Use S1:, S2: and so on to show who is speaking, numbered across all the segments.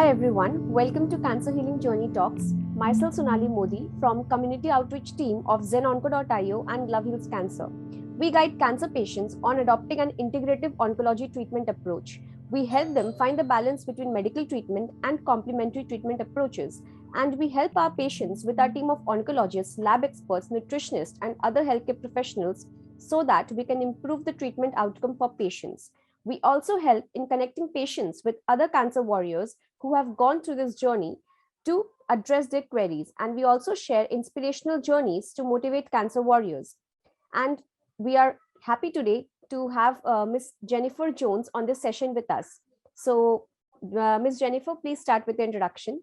S1: Hi everyone, welcome to Cancer Healing Journey Talks. Myself Sonali Modi from Community Outreach Team of ZenOnco.io and Love Heals Cancer. We guide cancer patients on adopting an integrative oncology treatment approach. We help them find the balance between medical treatment and complementary treatment approaches. And we help our patients with our team of oncologists, lab experts, nutritionists, and other healthcare professionals so that we can improve the treatment outcome for patients. We also help in connecting patients with other cancer warriors who have gone through this journey to address their queries. And we also share inspirational journeys to motivate cancer warriors. And we are happy today to have Ms. Jennifer Jones on this session with us. So, Ms. Jennifer, please start with the introduction.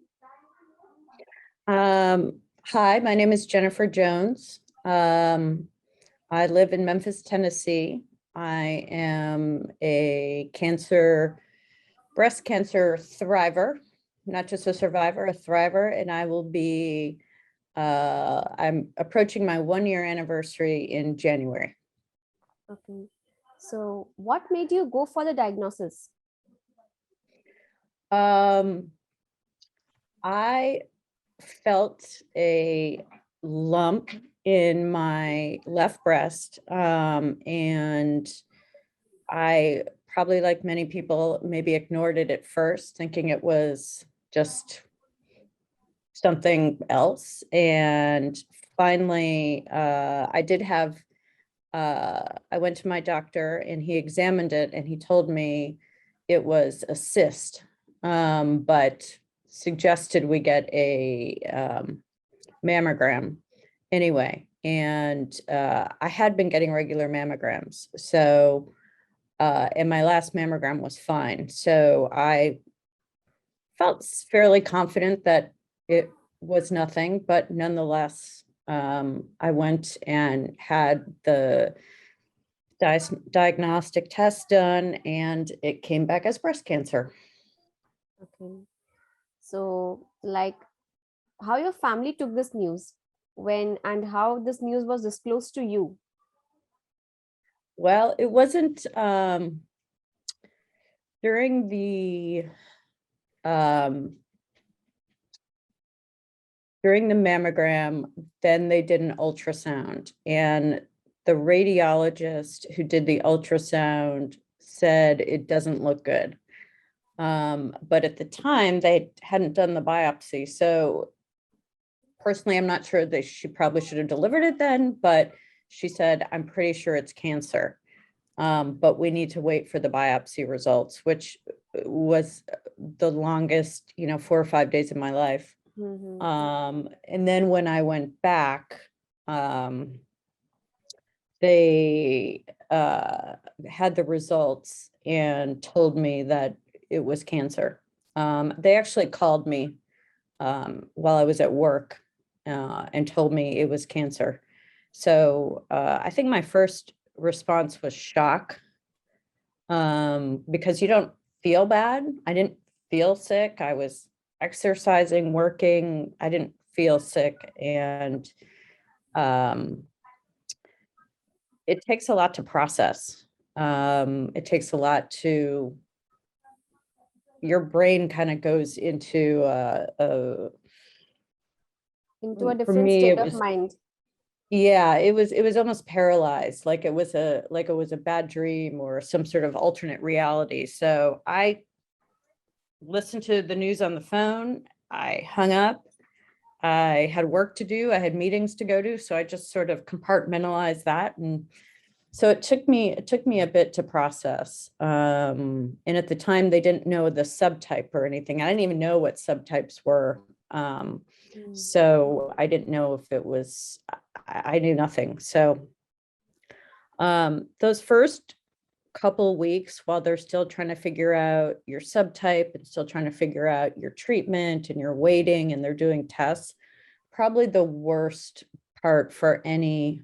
S2: Hi, my name is Jennifer Jones. I live in Memphis, Tennessee. I am a breast cancer thriver, not just a survivor, a thriver, and I will be, I'm approaching my 1-year anniversary in January.
S1: Okay. So what made you go for the diagnosis?
S2: I felt a lump in my left breast, and I probably, like many people, maybe ignored it at first, thinking it was just something else. And finally, I went to my doctor and he examined it and he told me it was a cyst, but suggested we get a mammogram anyway. And I had been getting regular mammograms. So, and my last mammogram was fine. So I felt fairly confident that it was nothing, but nonetheless, I went and had the diagnostic test done and it came back as breast cancer.
S1: Okay. So, like, how your family took this news and how this news was disclosed to you?
S2: Well, it wasn't during the mammogram, then they did an ultrasound, and the radiologist who did the ultrasound said it doesn't look good. But at the time they hadn't done the biopsy. So personally, I'm not sure that she probably should have delivered it then, but she said, I'm pretty sure it's cancer. But we need to wait for the biopsy results, which was the longest, 4 or 5 days of my life.
S1: Mm-hmm.
S2: And then when I went back, they had the results and told me that it was cancer. They actually called me while I was at work and told me it was cancer. So I think my first response was shock, because you don't feel bad. I didn't feel sick. I was exercising, working. I didn't feel sick. And it takes a lot to process. It takes a lot to, your brain kind of goes into
S1: Into a
S2: for
S1: different
S2: me,
S1: state
S2: it
S1: of
S2: was,
S1: mind.
S2: yeah, it was almost paralyzed, like it was a bad dream or some sort of alternate reality. So I listened to the news on the phone. I hung up. I had work to do. I had meetings to go to. So I just sort of compartmentalized that. And so it took me a bit to process. And at the time they didn't know the subtype or anything. I didn't even know what subtypes were. So I didn't know if it was, I knew nothing. So those first couple weeks, while they're still trying to figure out your subtype and still trying to figure out your treatment and your waiting, and they're doing tests, probably the worst part for any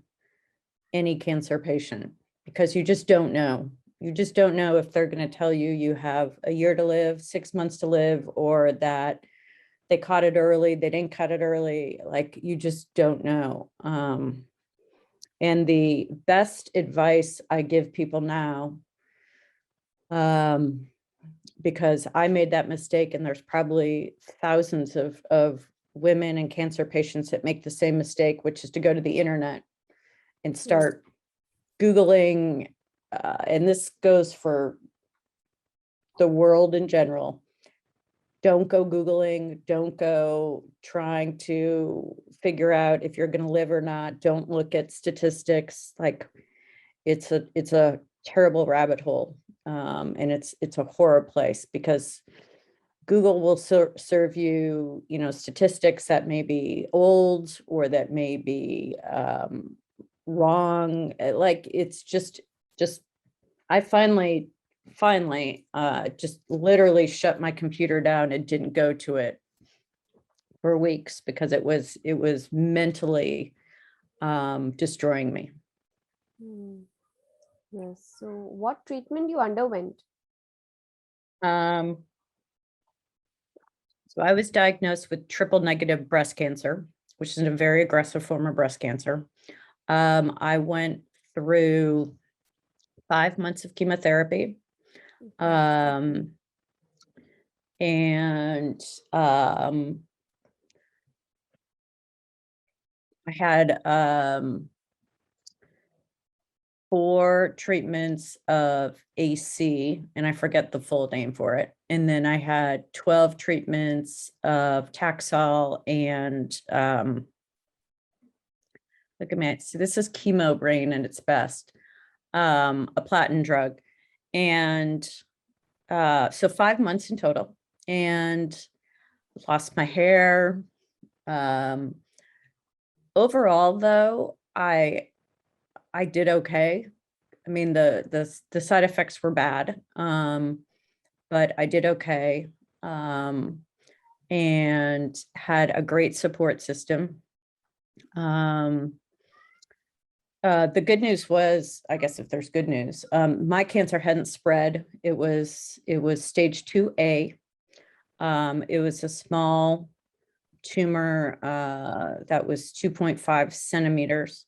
S2: cancer patient, because you just don't know. You just don't know if they're going to tell you you have a year to live, 6 months to live, or that they caught it early, they didn't cut it early. Like, you just don't know. And the best advice I give people now because I made that mistake, and there's probably thousands of women and cancer patients that make the same mistake, which is to go to the internet and start Googling, and this goes for the world in general. Don't go Googling, don't go trying to figure out if you're going to live or not. Don't look at statistics. Like, it's a terrible rabbit hole. And it's a horror place, because Google will serve you, statistics that may be old or that may be wrong. Like, it's just I finally just literally shut my computer down and didn't go to it for weeks, because it was mentally destroying me.
S1: Yes. So what treatment you underwent?
S2: So I was diagnosed with triple negative breast cancer, which is a very aggressive form of breast cancer. I went through 5 months of chemotherapy. And I had 4 treatments of AC, and I forget the full name for it. And then I had 12 treatments of Taxol and look at me. See, this is Chemo Brain at its best, a platinum drug. And so 5 months in total, and lost my hair. Overall, though, I did okay. I mean, the side effects were bad, but I did okay, and had a great support system. The good news was, I guess if there's good news, my cancer hadn't spread. It was stage 2A. It was a small tumor that was 2.5 centimeters.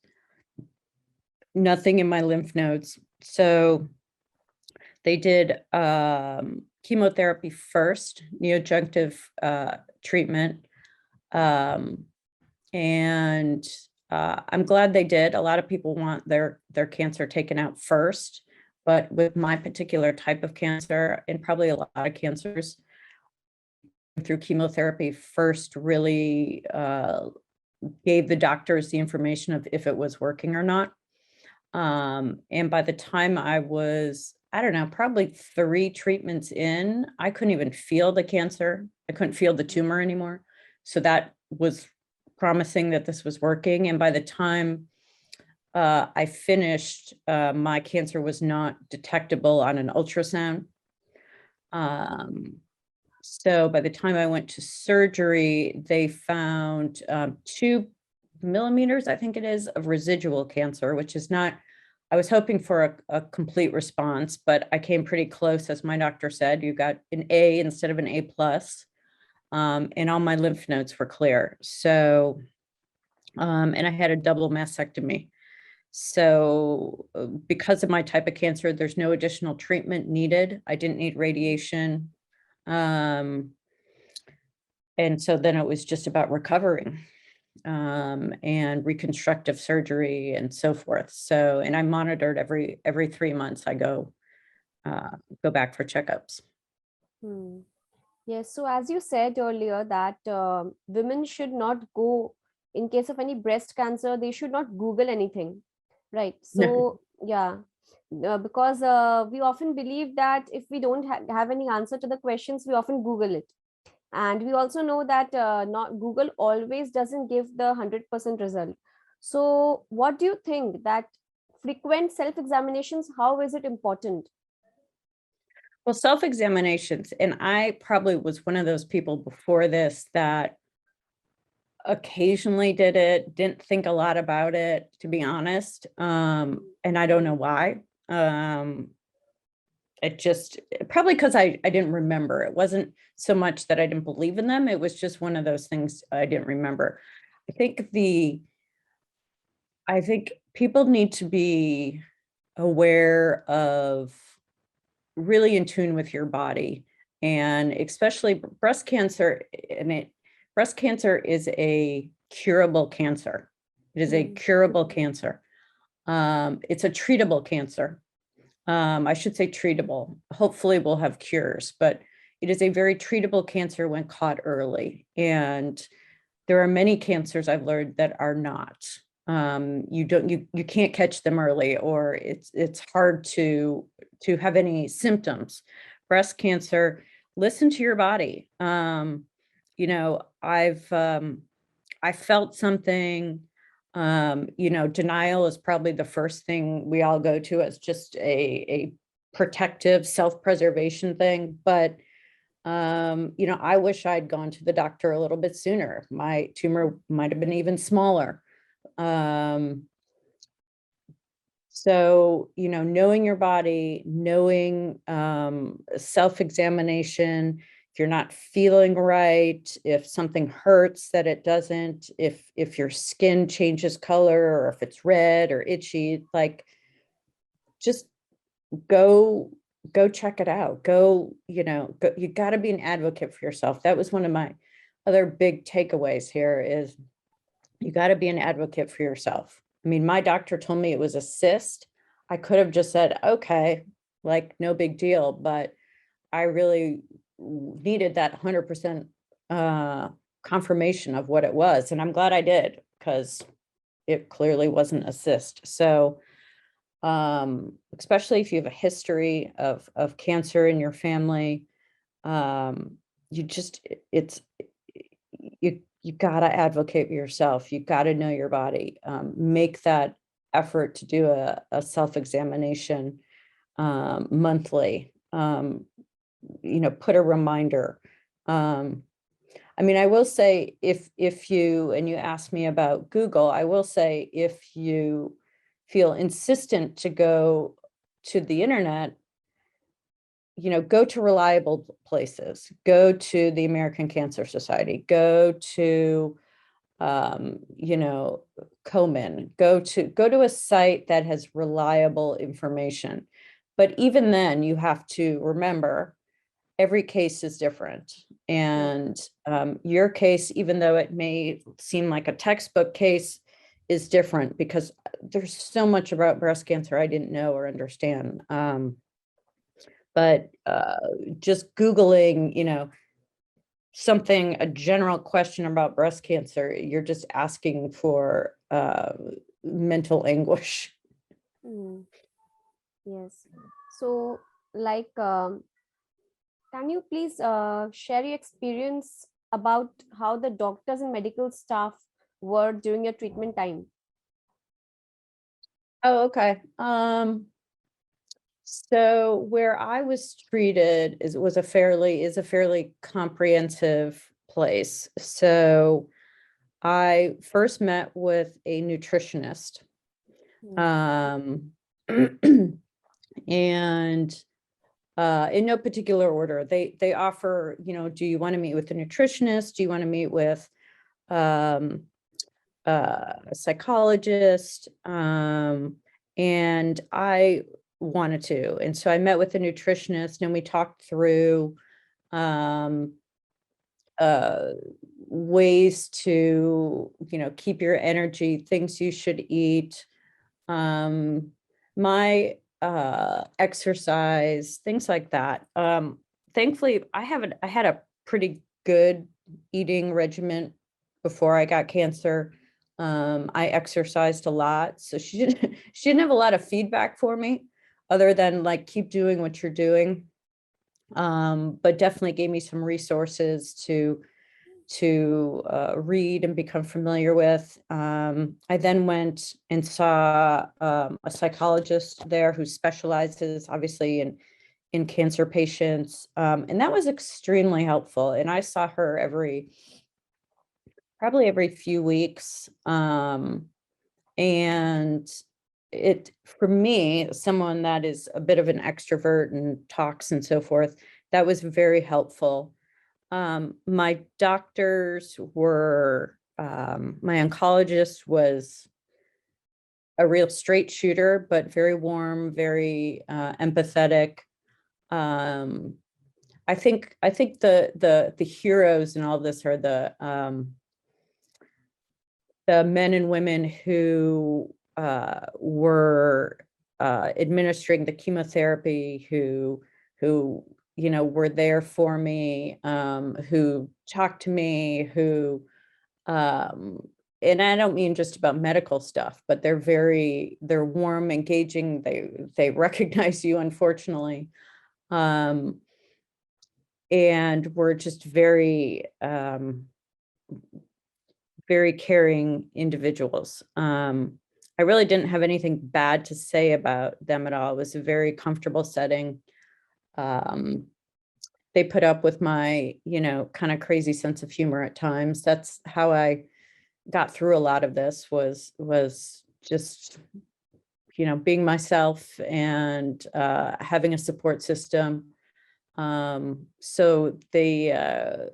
S2: Nothing in my lymph nodes. So they did chemotherapy first, neoadjunctive treatment. And I'm glad they did. A lot of people want their cancer taken out first, but with my particular type of cancer, and probably a lot of cancers, through chemotherapy first really gave the doctors the information of if it was working or not. And by the time I was, I don't know, probably 3 treatments in, I couldn't even feel the cancer. I couldn't feel the tumor anymore. So that was promising that this was working. And by the time I finished, my cancer was not detectable on an ultrasound. So by the time I went to surgery, they found 2 millimeters, I think it is, of residual cancer, which is not, I was hoping for a complete response, but I came pretty close. As my doctor said, you got an A instead of an A plus, and all my lymph nodes were clear. So, and I had a double mastectomy. So because of my type of cancer, there's no additional treatment needed. I didn't need radiation. And so then it was just about recovering, and reconstructive surgery and so forth. So, and I monitored every 3 months. I go back for checkups.
S1: Yes. So as you said earlier that women should not go, in case of any breast cancer, they should not Google anything, right? So yeah, because we often believe that if we don't have any answer to the questions, we often Google it. And we also know that not Google always doesn't give the 100% result. So what do you think that frequent self-examinations, how is it important?
S2: Well, self-examinations, and I probably was one of those people before this that occasionally did it, didn't think a lot about it, to be honest. And I don't know why. It just, probably because I didn't remember. It wasn't so much that I didn't believe in them. It was just one of those things I didn't remember. I think people need to be aware of, really in tune with your body. And especially breast cancer, breast cancer is a curable cancer. It is a curable cancer. It's a treatable cancer. I should say treatable. Hopefully we'll have cures, but it is a very treatable cancer when caught early. And there are many cancers I've learned that are not. You can't catch them early, or it's hard to have any symptoms. Breast cancer, listen to your body. I felt something. Denial is probably the first thing we all go to as just a protective self-preservation thing. But I wish I'd gone to the doctor a little bit sooner. My tumor might have been even smaller. So, knowing your body, knowing self-examination, if you're not feeling right, if something hurts that it doesn't, if your skin changes color, or if it's red or itchy, like just go check it out. You got to be an advocate for yourself. That was one of my other big takeaways here is you got to be an advocate for yourself. I mean, my doctor told me it was a cyst. I could have just said, okay, like no big deal, but I really needed that 100% confirmation of what it was. And I'm glad I did, because it clearly wasn't a cyst. So especially if you have a history of cancer in your family, you gotta advocate yourself. You gotta know your body. Make that effort to do a self-examination monthly. Put a reminder. I will say if you, and you asked me about Google, I will say if you feel insistent to go to the internet, go to reliable places, go to the American Cancer Society, go to, Komen, go to a site that has reliable information. But even then, you have to remember every case is different. And your case, even though it may seem like a textbook case, is different because there's so much about breast cancer I didn't know or understand. But just Googling, something, a general question about breast cancer, you're just asking for mental anguish.
S1: Yes. So, can you please share your experience about how the doctors and medical staff were during your treatment time?
S2: Oh, okay. So where I was treated is a fairly comprehensive place. So I first met with a nutritionist. And in no particular order, they offer, do you want to meet with a nutritionist? Do you want to meet with a psychologist? And I wanted to. And so I met with a nutritionist and we talked through ways to, keep your energy, things you should eat, my exercise, things like that. Thankfully, I had a pretty good eating regimen before I got cancer. I exercised a lot, so she didn't have a lot of feedback for me other than like keep doing what you're doing. But definitely gave me some resources to read and become familiar with. I then went and saw a psychologist there who specializes obviously in cancer patients. And that was extremely helpful. And I saw her probably every few weeks. And for me, someone that is a bit of an extrovert and talks and so forth, that was very helpful. My doctors were, my oncologist was a real straight shooter, but very warm, very empathetic. I the heroes in all this are the men and women who were administering the chemotherapy, who were there for me, who talked to me, who and I don't mean just about medical stuff, but they're warm, engaging. They recognize you, unfortunately, and we're just very very caring individuals. I really didn't have anything bad to say about them at all. It was a very comfortable setting. They put up with my, kind of crazy sense of humor at times. That's how I got through a lot of this, was just, being myself and having a support system. So they,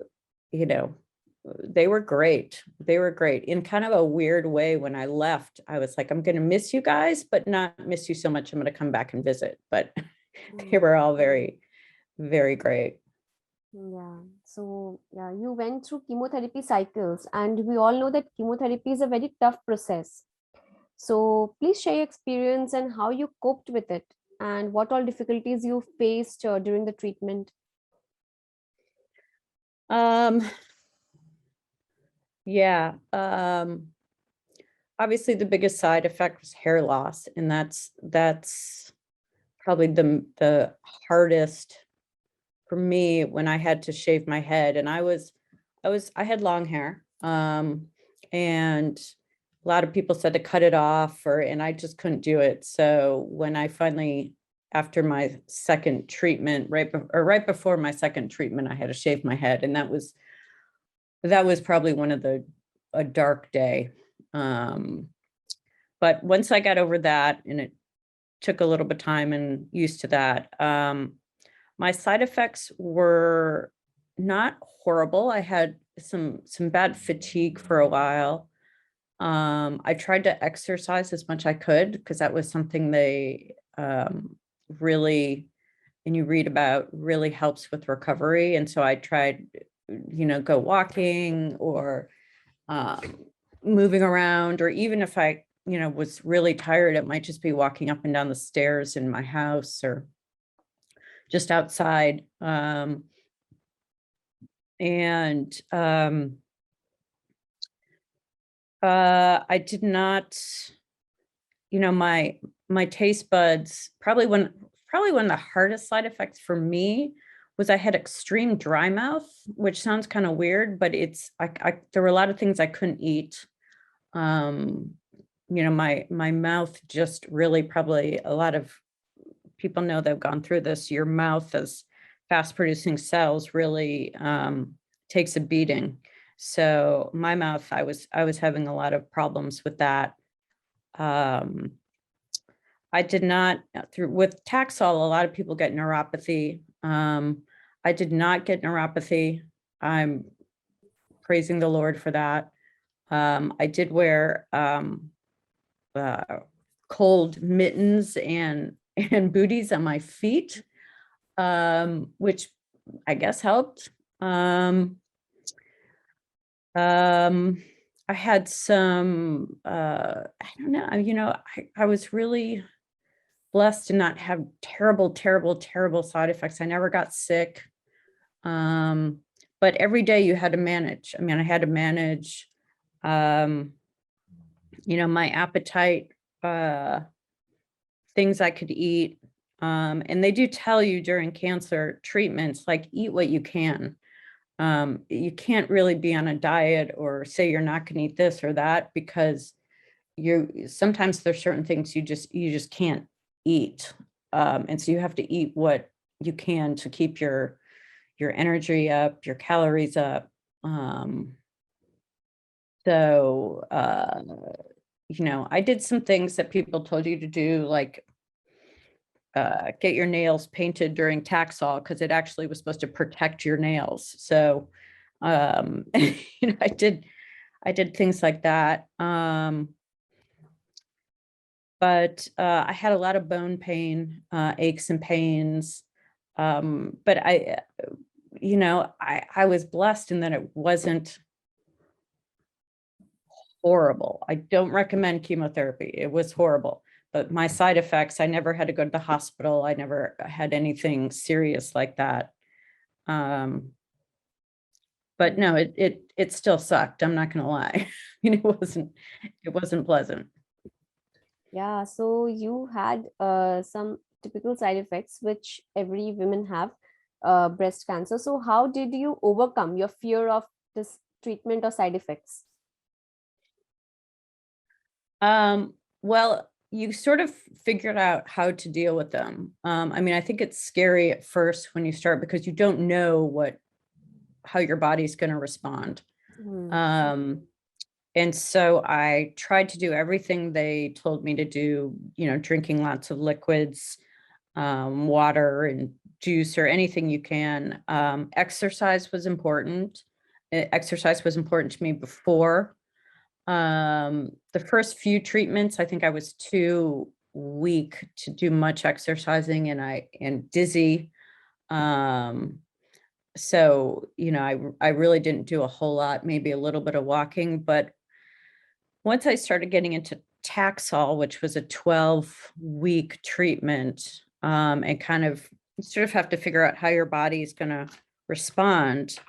S2: they were great. They were great in kind of a weird way. When I left, I was like, I'm going to miss you guys, but not miss you so much. I'm going to come back and visit. But they were all very, very great.
S1: Yeah. So, yeah, you went through chemotherapy cycles, and we all know that chemotherapy is a very tough process. So, please share your experience and how you coped with it, and what all difficulties you faced during the treatment.
S2: Yeah. Obviously the biggest side effect was hair loss, and that's probably the hardest for me, when I had to shave my head. And I had long hair. And a lot of people said to cut it off, and I just couldn't do it. So when I finally, after my second treatment, right before my second treatment, I had to shave my head. And that was probably a dark day. But once I got over that, and it took a little bit of time and used to that, my side effects were not horrible. I had some bad fatigue for a while. I tried to exercise as much I could, because that was something they really, and you read about, really helps with recovery. And so I tried, go walking, or moving around, or even if I, was really tired, it might just be walking up and down the stairs in my house, or just outside. I did not, my taste buds, probably one of the hardest side effects for me was I had extreme dry mouth, which sounds kind of weird, but there were a lot of things I couldn't eat. My mouth just really, probably a lot of people know they've gone through this. Your mouth, as fast producing cells, really takes a beating. So my mouth, I was having a lot of problems with that. I did not, with Taxol, a lot of people get neuropathy. I did not get neuropathy. I'm praising the Lord for that. I did wear cold mittens and booties on my feet, which I guess helped. I had some, I don't know, I was really blessed to not have terrible, terrible, terrible side effects. I never got sick. But every day you had to manage. I mean, I had to manage, my appetite, things I could eat. And they do tell you during cancer treatments, like, eat what you can. You can't really be on a diet or say you're not going to eat this or that, because sometimes there's certain things you just can't eat. And so you have to eat what you can to keep your energy up, your calories up. So, I did some things that people told you to do, like get your nails painted during Taxol, because it actually was supposed to protect your nails. So, I did things like that. But I had a lot of bone pain, aches and pains. But I was blessed in that it wasn't horrible. I don't recommend chemotherapy. It was horrible, but my side effects, I never had to go to the hospital. I never had anything serious like that. But no, it still sucked. I'm not gonna lie. It wasn't pleasant.
S1: Yeah, so you had some typical side effects which every women have, breast cancer. So how did you overcome your fear of this treatment or side effects?
S2: Well, you sort of figured out how to deal with them. I mean, I think it's scary at first when you start because you don't know how your body's going to respond.
S1: Hmm.
S2: And so I tried to do everything they told me to do, drinking lots of liquids, water and juice or anything you can. Exercise was important. Exercise was important to me before. The first few treatments, I think I was too weak to do much exercising and dizzy. So, I really didn't do a whole lot, maybe a little bit of walking, but once I started getting into Taxol, which was a 12-week treatment, and kind of you sort of have to figure out how your body is going to respond.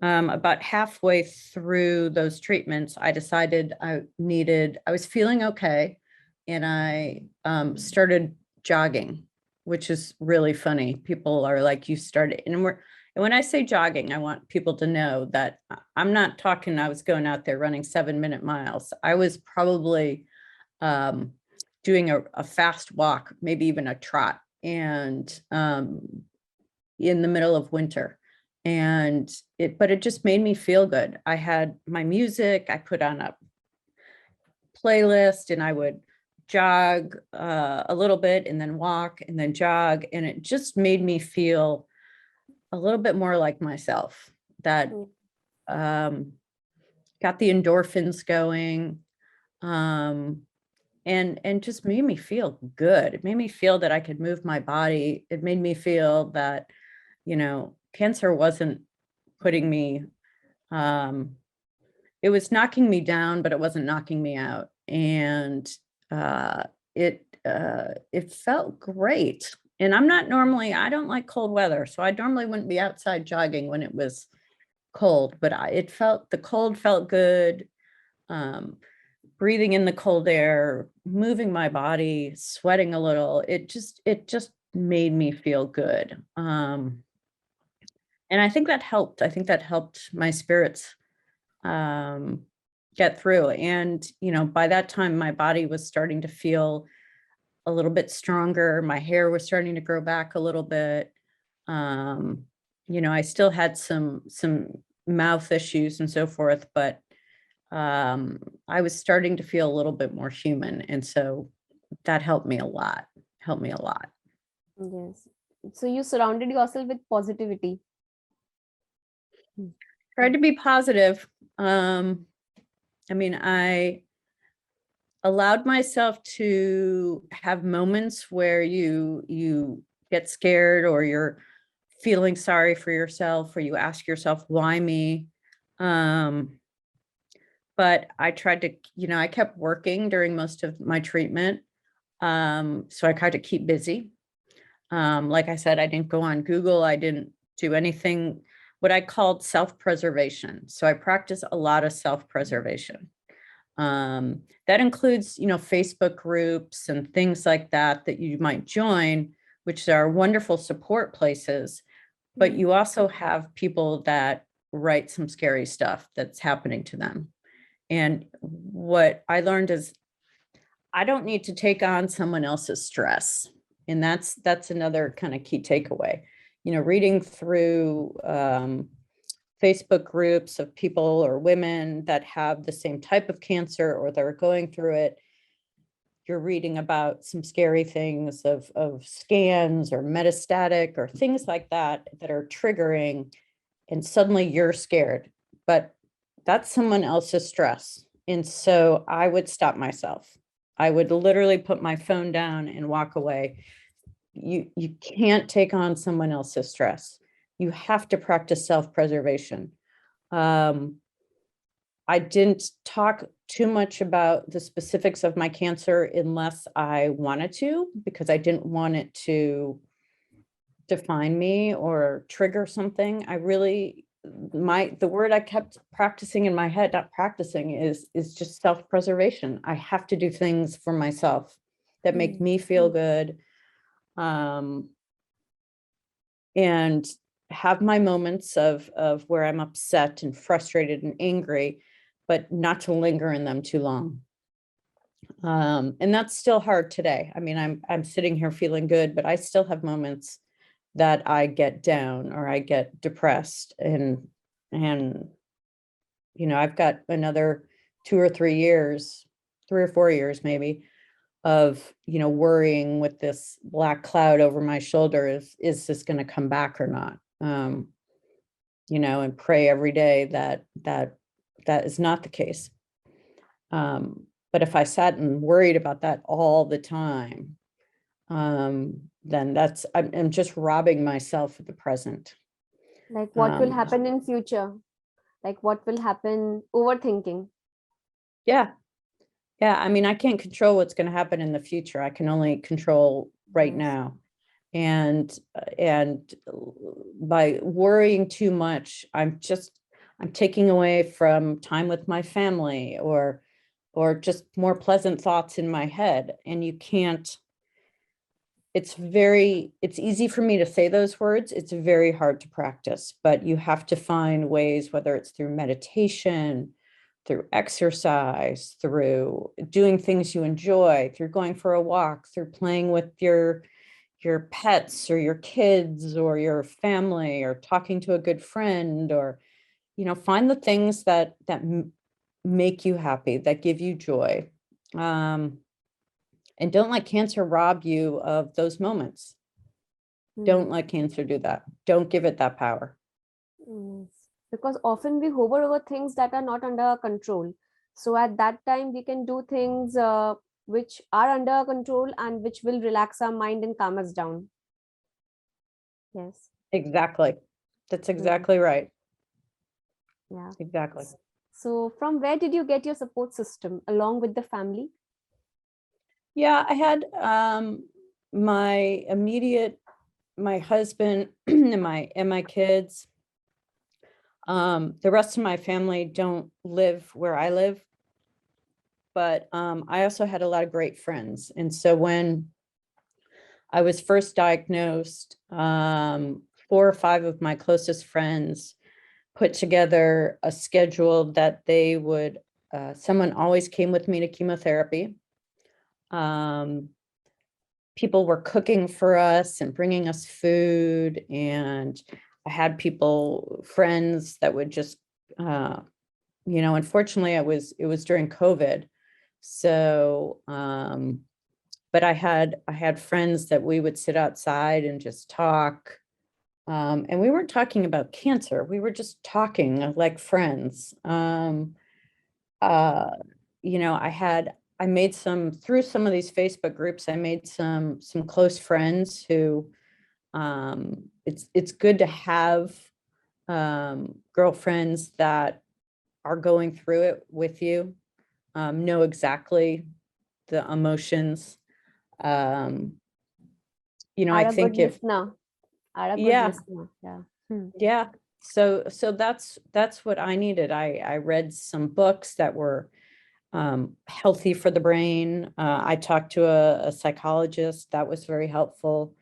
S2: About halfway through those treatments, I decided I was feeling okay. And I started jogging, which is really funny. People are like, you started, and when I say jogging, I want people to know that I'm not talking, I was going out there running 7-minute miles. I was probably doing a fast walk, maybe even a trot, and in the middle of winter. But it just made me feel good. I had my music, I put on a playlist and I would jog a little bit and then walk and then jog. And it just made me feel a little bit more like myself, that got the endorphins going, and just made me feel good. It made me feel that I could move my body. It made me feel that, cancer wasn't putting me, it was knocking me down, but it wasn't knocking me out. And it felt great. And I don't like cold weather, so I normally wouldn't be outside jogging when it was cold, but the cold felt good. Breathing in the cold air, moving my body, sweating a little, it just made me feel good. And I think that helped. I think that helped my spirits get through. And, by that time, my body was starting to feel a little bit stronger. My hair was starting to grow back a little bit. I still had some mouth issues and so forth, but I was starting to feel a little bit more human. And so that helped me a lot.
S1: Yes. So you surrounded yourself with positivity.
S2: Tried to be positive. I mean, I allowed myself to have moments where you get scared or you're feeling sorry for yourself, or you ask yourself, why me? But I tried to, I kept working during most of my treatment. So I tried to keep busy. Like I said, I didn't go on Google. I didn't do anything, what I called self-preservation. So I practice a lot of self-preservation. That includes, Facebook groups and things like that you might join, which are wonderful support places. But you also have people that write some scary stuff that's happening to them. And what I learned is I don't need to take on someone else's stress. And that's another kind of key takeaway. Reading through Facebook groups of people or women that have the same type of cancer or they're going through it. You're reading about some scary things of scans or metastatic or things like that are triggering, and suddenly you're scared. But that's someone else's stress. And so I would stop myself. I would literally put my phone down and walk away. You can't take on someone else's stress. you have to practice self-preservation. I didn't talk too much about the specifics of my cancer unless I wanted to, because I didn't want it to define me or trigger something. I really, the word I kept practicing in my head, not practicing, is just self-preservation. I have to do things for myself that make me feel good. And have my moments of where I'm upset and frustrated and angry, but not to linger in them too long. And that's still hard today. I mean, I'm sitting here feeling good, but I still have moments that I get down or I get depressed, and you know, I've got another 2 or 3 years, 3 or 4 years maybe, of, you know, worrying with this black cloud over my shoulder, is this going to come back or not? You know, and pray every day that is not the case. But if I sat and worried about that all the time, then I'm just robbing myself of the present.
S1: Like what will happen in future? Like what will happen? Overthinking.
S2: Yeah. Yeah. I mean, I can't control what's going to happen in the future. I can only control right now. And by worrying too much, I'm taking away from time with my family, or just more pleasant thoughts in my head. And you can't, it's easy for me to say those words. It's very hard to practice, but you have to find ways, whether it's through meditation, through exercise, through doing things you enjoy, through going for a walk, through playing with your pets or your kids or your family, or talking to a good friend, or, you know, find the things that make you happy, that give you joy. And don't let cancer rob you of those moments. Don't let cancer do that. Don't give it that power.
S1: Because often we hover over things that are not under our control. So at that time, we can do things which are under our control and which will relax our mind and calm us down. Yes.
S2: Exactly. That's exactly right.
S1: Yeah.
S2: Exactly.
S1: So from where did you get your support system along with the family?
S2: Yeah, I had my husband and my kids. The rest of my family don't live where I live, but I also had a lot of great friends. And so when I was first diagnosed, 4 or 5 of my closest friends put together a schedule that they would, someone always came with me to chemotherapy. People were cooking for us and bringing us food, and I had friends that would just, you know, unfortunately it was during COVID. So, but I had friends that we would sit outside and just talk. And we weren't talking about cancer. We were just talking like friends. You know, I made through some of these Facebook groups, I made some close friends who, it's good to have girlfriends that are going through it with you, know exactly the emotions. You know, I
S1: Are a good
S2: think if,
S1: listener. Are a good
S2: yeah,
S1: listener. Yeah.
S2: yeah. So that's what I needed. I read some books that were healthy for the brain. I talked to a psychologist. That was very helpful.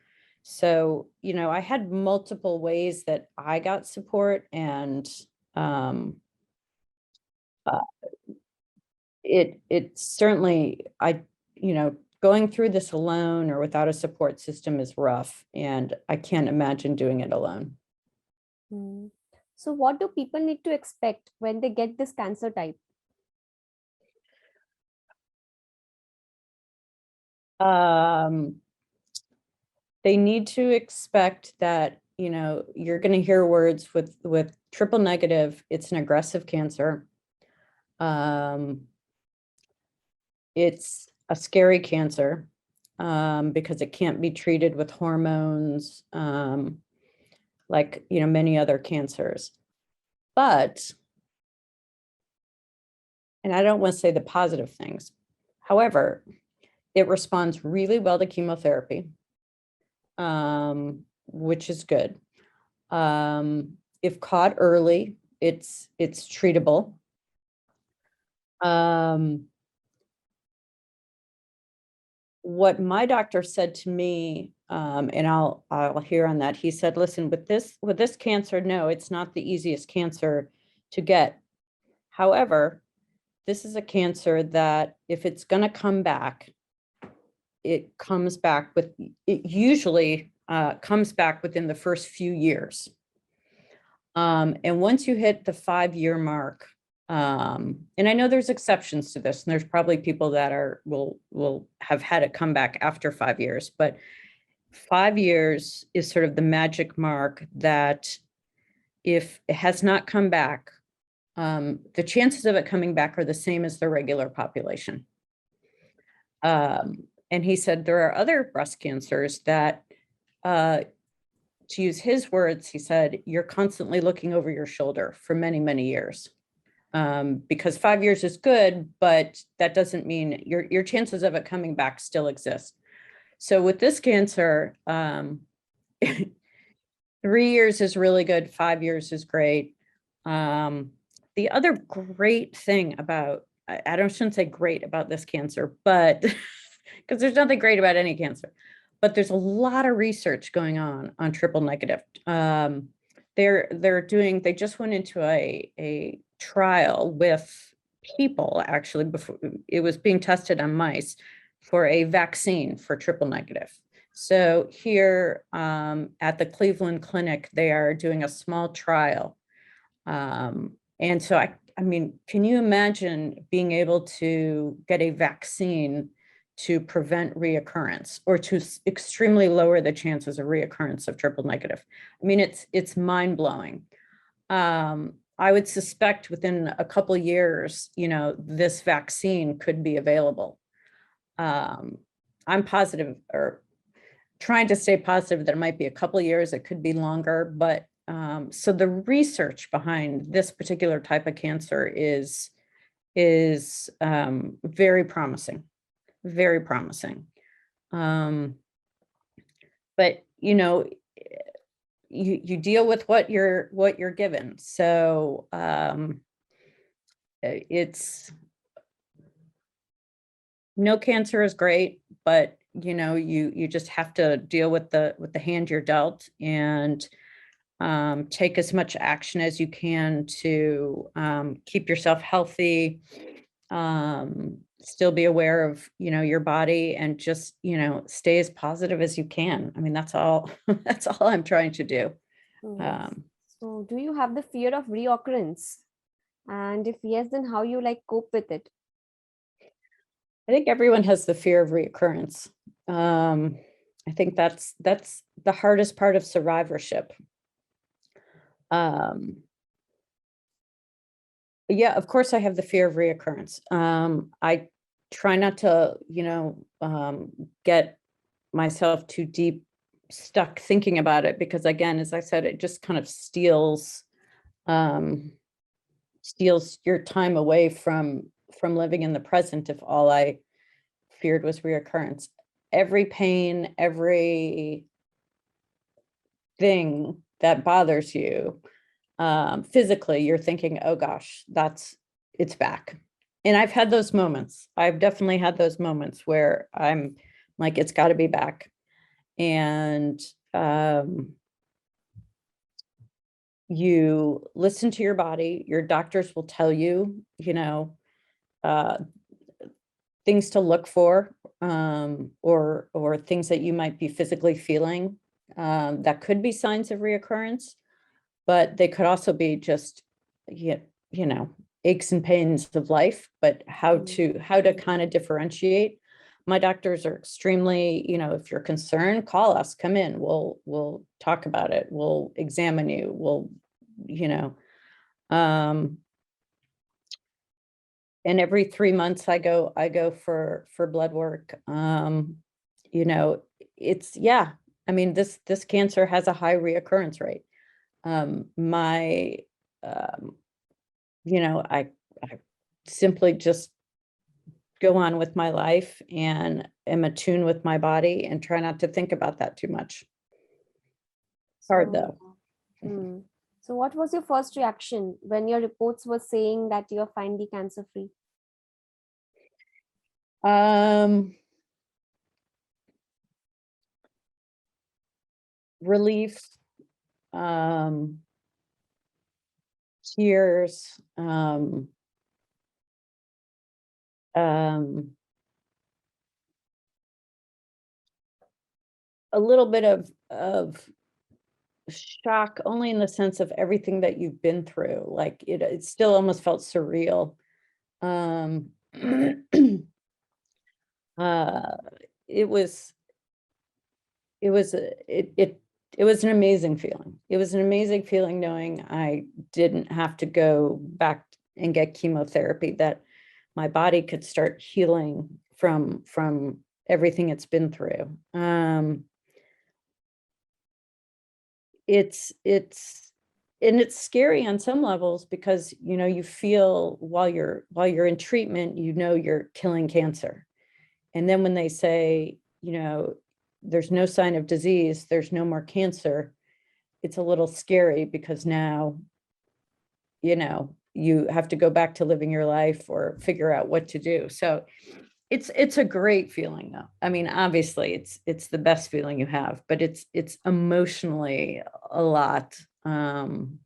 S2: So, you know, I had multiple ways that I got support, and uh, it certainly, you know, going through this alone or without a support system is rough, and I can't imagine doing it alone.
S1: So what do people need to expect when they get this cancer type?
S2: They need to expect that, you know, you're going to hear words with triple negative. It's an aggressive cancer. It's a scary cancer, because it can't be treated with hormones. like, many other cancers. But, and I don't want to say the positive things. However, it responds really well to chemotherapy, which is good. If caught early, it's treatable. What my doctor said to me, and I'll hear on that. He said, "Listen, with this cancer, no, it's not the easiest cancer to get. However, this is a cancer that if it's going to come back, it usually comes back within the first few years. And once you hit the 5-year mark, and I know there's exceptions to this, and there's probably people that will have had it come back after 5 years, but 5 years is sort of the magic mark that if it has not come back, the chances of it coming back are the same as the regular population. And he said there are other breast cancers that, to use his words, he said, you're constantly looking over your shoulder for many, many years. Because 5 years is good, but that doesn't mean your chances of it coming back still exist. So with this cancer, 3 years is really good. 5 years is great. The other great thing about, I shouldn't say great about this cancer, but because there's nothing great about any cancer, but there's a lot of research going on triple negative. They just went into a trial with people, actually, before it was being tested on mice for a vaccine for triple negative. So here at the Cleveland Clinic, they are doing a small trial. And so I mean, can you imagine being able to get a vaccine to prevent reoccurrence or to extremely lower the chances of reoccurrence of triple negative? I mean, it's mind-blowing. I would suspect within a couple of years, this vaccine could be available. I'm positive, or trying to stay positive, that it might be a couple of years, it could be longer, but so the research behind this particular type of cancer is very promising, very promising. But you deal with what you're given. So it's, no cancer is great, but you just have to deal with the hand you're dealt, and take as much action as you can to keep yourself healthy, still be aware of your body, and just stay as positive as you can. I mean, that's all I'm trying to do.
S1: Yes. So do you have the fear of reoccurrence? And if yes, then how you cope with it?
S2: I think everyone has the fear of reoccurrence. I think that's the hardest part of survivorship. Yeah, of course I have the fear of reoccurrence. I try not to, get myself too deep stuck thinking about it, because again, as I said, it just kind of steals your time away from living in the present if all I feared was reoccurrence. Every pain, every thing that bothers you, physically, you're thinking, oh gosh, it's back. And I've had those moments. I've definitely had those moments where I'm like, it's got to be back. And you listen to your body. Your doctors will tell you, things to look for, or things that you might be physically feeling that could be signs of reoccurrence, but they could also be just, aches and pains of life, but how to kind of differentiate. My doctors are extremely, if you're concerned, call us, come in, we'll talk about it. We'll examine you. We'll, and every 3 months I go for blood work. It's, yeah, I mean, this cancer has a high reoccurrence rate. my, I simply just go on with my life and am attuned with my body and try not to think about that too much. Hard though.
S1: Hmm. So what was your first reaction when your reports were saying that you're finally cancer free?
S2: Relief, tears, a little bit of shock, only in the sense of everything that you've been through. Like it still almost felt surreal. It was it was it was an amazing feeling. It was an amazing feeling knowing I didn't have to go back and get chemotherapy, that my body could start healing from everything it's been through. It's and it's scary on some levels because you feel while you're in treatment, you're killing cancer. And then when they say, there's no sign of disease, there's no more cancer, it's a little scary because now, you have to go back to living your life or figure out what to do. So it's a great feeling though. I mean, obviously it's the best feeling you have, but it's emotionally a lot. And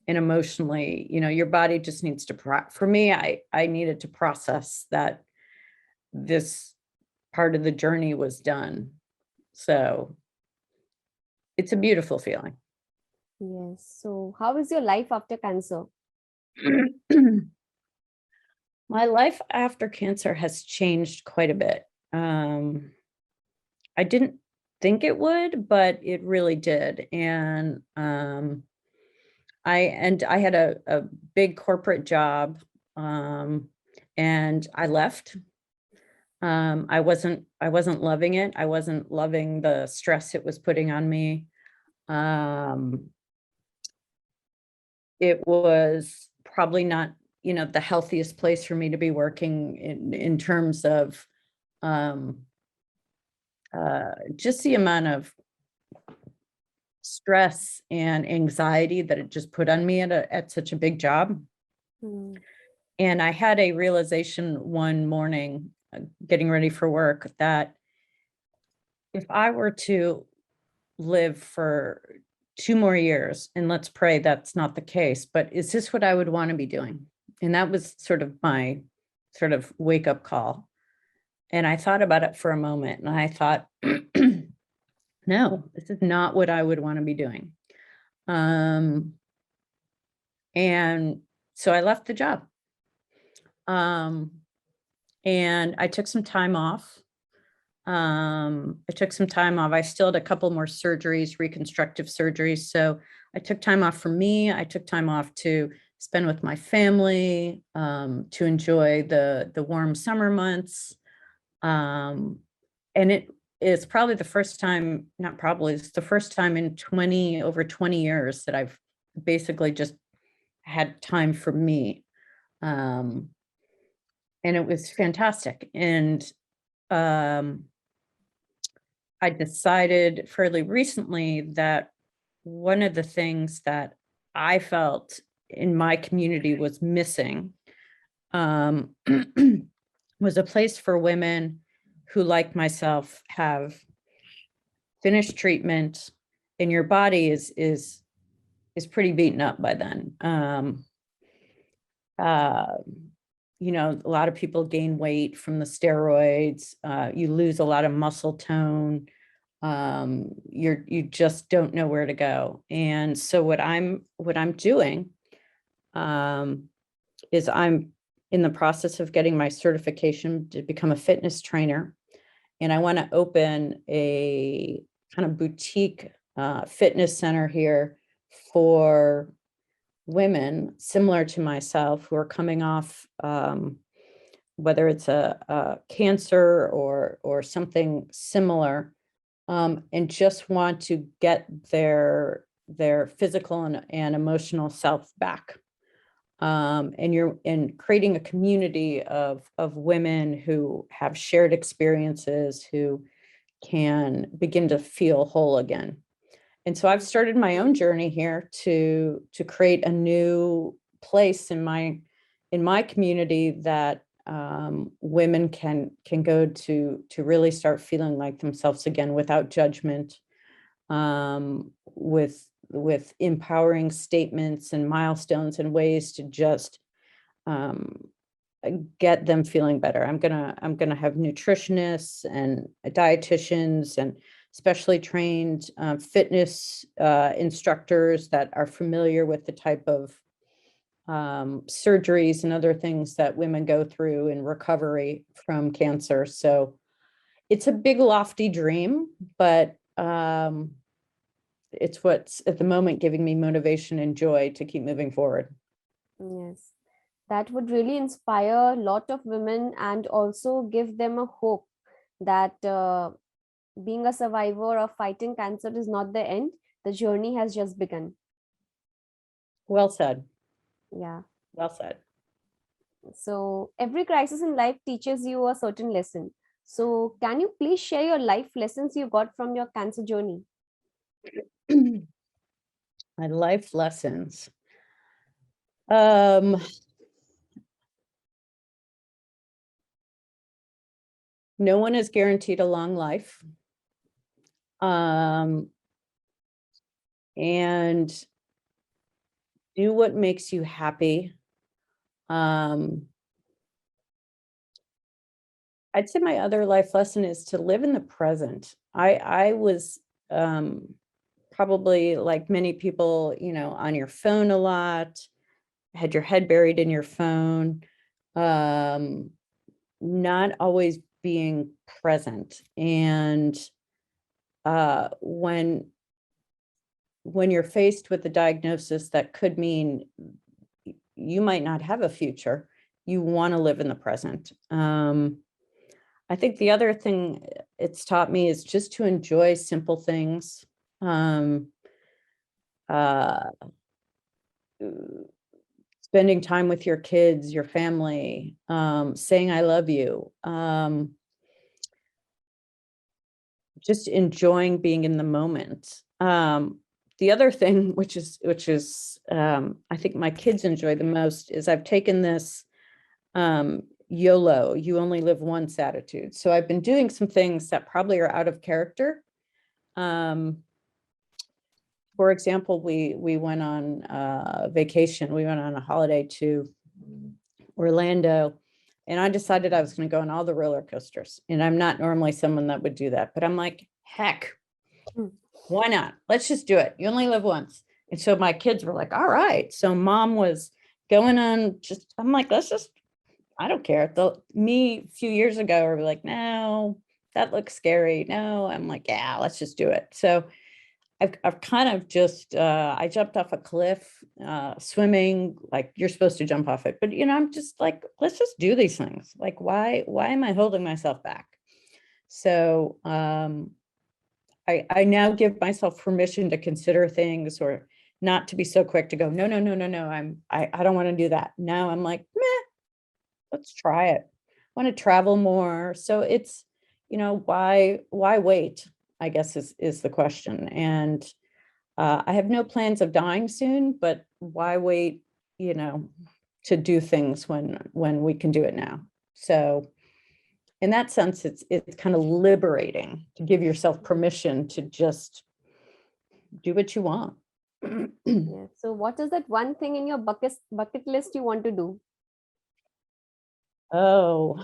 S2: emotionally, your body just needs to for me, I needed to process that this part of the journey was done. So it's a beautiful feeling.
S1: Yes. So how is your life after cancer?
S2: My life after cancer has changed quite a bit. I didn't think it would, but it really did. And I had a big corporate job, and I left. I wasn't loving it. I wasn't loving the stress it was putting on me. It was probably not, the healthiest place for me to be working in terms of just the amount of stress and anxiety that it just put on me at such a big job.
S1: Hmm.
S2: And I had a realization one morning, getting ready for work, that if I were to live for 2 more years, and let's pray that's not the case, but is this what I would want to be doing? And that was sort of my sort of wake up call. And I thought about it for a moment and I thought, no, this is not what I would want to be doing. And so I left the job. And I took some time off. I still had a couple more surgeries, reconstructive surgeries. So I took time off for me. I took time off to spend with my family, to enjoy the warm summer months. And it is probably the first time, not probably, it's the first time in over 20 years that I've basically just had time for me. And it was fantastic. And I decided fairly recently that one of the things that I felt in my community was missing, was a place for women who, like myself, have finished treatment, and your body is pretty beaten up by then. A lot of people gain weight from the steroids. You lose a lot of muscle tone. You just don't know where to go. And so what I'm doing, is I'm in the process of getting my certification to become a fitness trainer. And I want to open a kind of boutique fitness center here for women similar to myself who are coming off, whether it's a cancer or something similar, and just want to get their their physical and emotional self back. And you're creating a community of women who have shared experiences, who can begin to feel whole again. And so I've started my own journey here to create a new place in my community that women can go to really start feeling like themselves again without judgment, with empowering statements and milestones and ways to just get them feeling better. I'm gonna have nutritionists and dietitians and specially trained fitness instructors that are familiar with the type of surgeries and other things that women go through in recovery from cancer. So it's a big, lofty dream, but it's what's at the moment giving me motivation and joy to keep moving forward.
S1: Yes, that would really inspire a lot of women and also give them a hope that being a survivor of fighting cancer is not the end. The journey has just begun.
S2: Well said.
S1: Yeah.
S2: Well said.
S1: So every crisis in life teaches you a certain lesson. So can you please share your life lessons you got from your cancer journey?
S2: My life lessons. No one is guaranteed a long life. And do what makes you happy. I'd say my other life lesson is to live in the present. I was probably, like many people, on your phone a lot, had your head buried in your phone, not always being present. And when you're faced with a diagnosis that could mean you might not have a future, you want to live in the present. I think the other thing it's taught me is just to enjoy simple things. Spending time with your kids, your family, saying I love you, just enjoying being in the moment. The other thing, which is I think my kids enjoy the most, is I've taken this YOLO, you only live once attitude. So I've been doing some things that probably are out of character. For example, we went on vacation. We went on a holiday to Orlando, and I decided I was going to go on all the roller coasters. And I'm not normally someone that would do that, but I'm like, heck, why not? Let's just do it. You only live once. And so my kids were like, all right. So mom was going on I'm like, I don't care. Me a few years ago were like, no, that looks scary. No, I'm like, yeah, let's just do it. So I've kind of just, I jumped off a cliff, swimming, like you're supposed to jump off it. But, I'm just like, let's just do these things. Like, why am I holding myself back? So I now give myself permission to consider things, or not to be so quick to go, no, I don't want to do that. Now I'm like, meh, let's try it. I want to travel more. So it's, why wait, I guess is the question. And I have no plans of dying soon, but why wait, to do things when we can do it now? So in that sense, it's kind of liberating to give yourself permission to just do what you want.
S1: Yeah. So what is that one thing in your bucket list you want to do?
S2: Oh,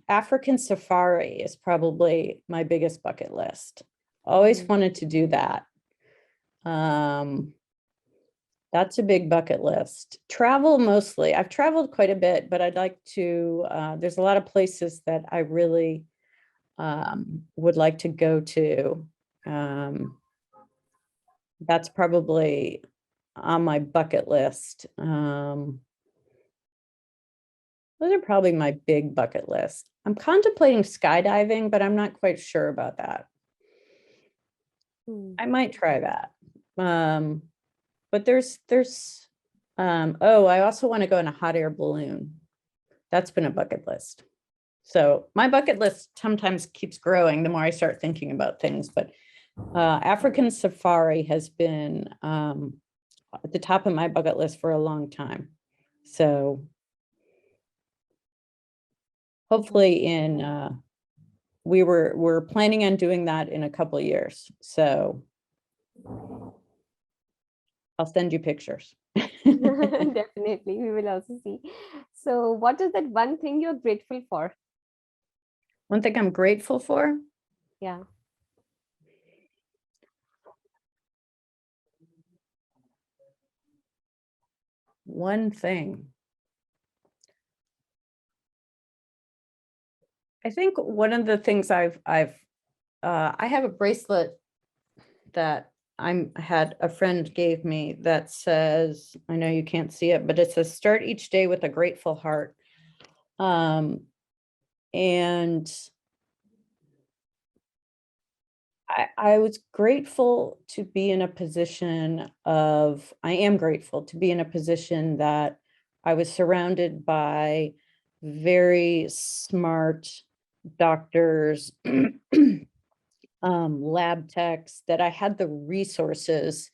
S2: African safari is probably my biggest bucket list. Always wanted to do that. That's a big bucket list. Travel mostly. I've traveled quite a bit, but I'd like to, there's a lot of places that I really would like to go to. That's probably on my bucket list. Those are probably my big bucket list. I'm contemplating skydiving, but I'm not quite sure about that. I might try that. But oh, I also want to go in a hot air balloon. That's been a bucket list. So my bucket list sometimes keeps growing the more I start thinking about things, but African safari has been at the top of my bucket list for a long time. So hopefully we're planning on doing that in a couple of years. So I'll send you pictures.
S1: Definitely, we will also see. So, what is that one thing you're grateful for?
S2: One thing I'm grateful for,
S1: Yeah.
S2: one thing. I think one of the things I have a bracelet that had a friend gave me that says, I know you can't see it, but it says start each day with a grateful heart. And I was grateful to be in a position of, I am grateful to be in a position that I was surrounded by very smart doctors, lab techs, that I had the resources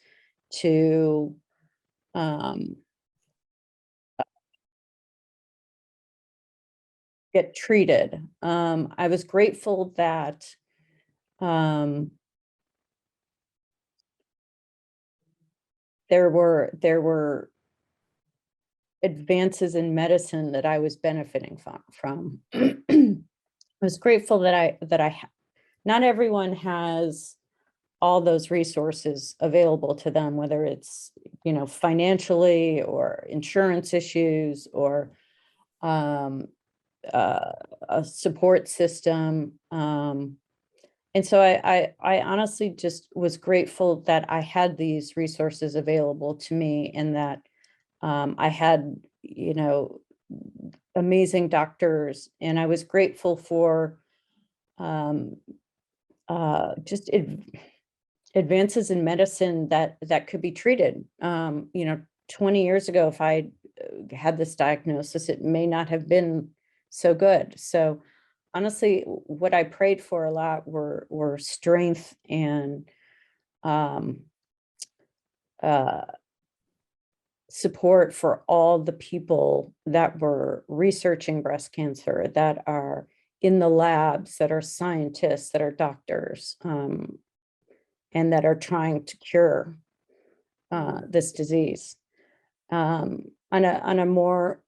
S2: to get treated. I was grateful that there were advances in medicine that I was benefiting from. I was grateful that not everyone has all those resources available to them, whether it's, financially or insurance issues or a support system. And so I honestly just was grateful that I had these resources available to me, and that I had, amazing doctors, and I was grateful for just advances in medicine that could be treated. 20 years ago, if I had this diagnosis, it may not have been so good. So honestly, what I prayed for a lot were strength and support for all the people that were researching breast cancer, that are in the labs, that are scientists, that are doctors, and that are trying to cure this disease. On a more